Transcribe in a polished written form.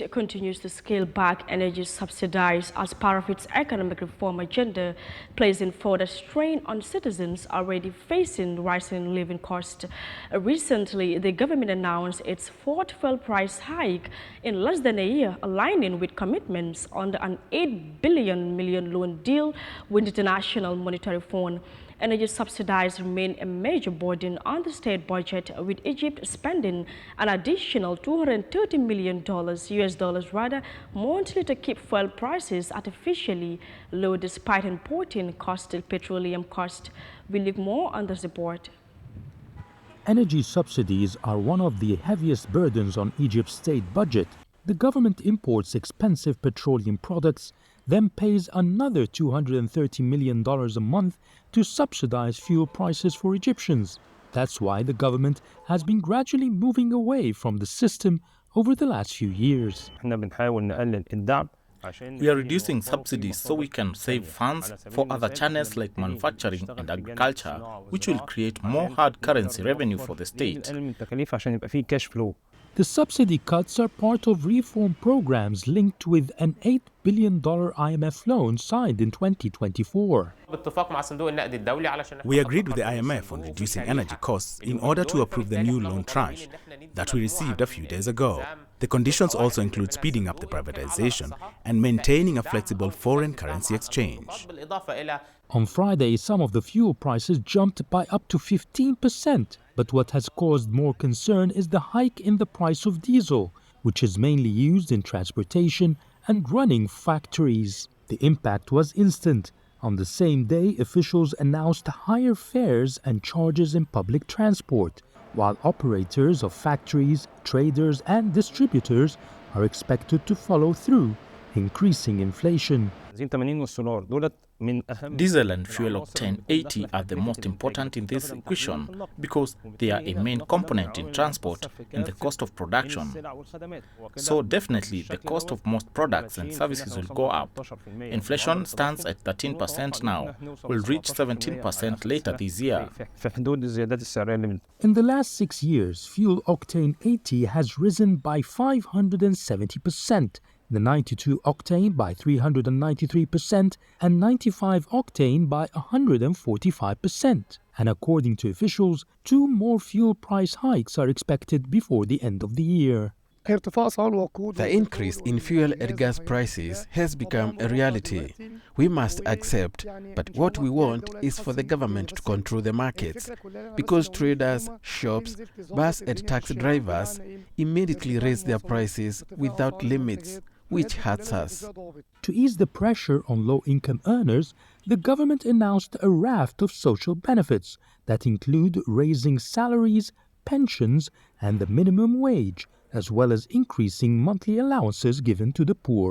It continues to scale back energy subsidies as part of its economic reform agenda, placing further strain on citizens already facing rising living costs. Recently, the government announced its fourth fuel price hike in less than a year, aligning with commitments under an $8 billion loan deal with the International Monetary Fund. Energy subsidies remain a major burden on the state budget, with Egypt spending an additional $230 million monthly to keep fuel prices artificially low despite importing costly petroleum costs. We look more on this report. Energy subsidies are one of the heaviest burdens on Egypt's state budget. The government imports expensive petroleum products, then pays another $230 million a month to subsidize fuel prices for Egyptians. That's why the government has been gradually moving away from the system over the last few years. We are reducing subsidies so we can save funds for other channels like manufacturing and agriculture, which will create more hard currency revenue for the state. The subsidy cuts are part of reform programs linked with an $8 billion IMF loan signed in 2024. We agreed with the IMF on reducing energy costs in order to approve the new loan tranche that we received a few days ago. The conditions also include speeding up the privatization and maintaining a flexible foreign currency exchange. On Friday, some of the fuel prices jumped by up to 15%. But what has caused more concern is the hike in the price of diesel, which is mainly used in transportation and running factories. The impact was instant. On the same day, officials announced higher fares and charges in public transport, while operators of factories, traders and distributors are expected to follow through, increasing inflation. Diesel and fuel octane 80 are the most important in this equation because they are a main component in transport and the cost of production. So definitely the cost of most products and services will go up. Inflation stands at 13% now, will reach 17% later this year. In the last 6 years, fuel octane 80 has risen by 570%. The 92 octane by 393% and 95 octane by 145%. And according to officials, 2 more fuel price hikes are expected before the end of the year. The increase in fuel and gas prices has become a reality. We must accept, but what we want is for the government to control the markets, because traders, shops, bus and taxi drivers immediately raise their prices without limits, which hurts us. To ease the pressure on low-income earners, the government announced a raft of social benefits that include raising salaries, pensions, and the minimum wage, as well as increasing monthly allowances given to the poor.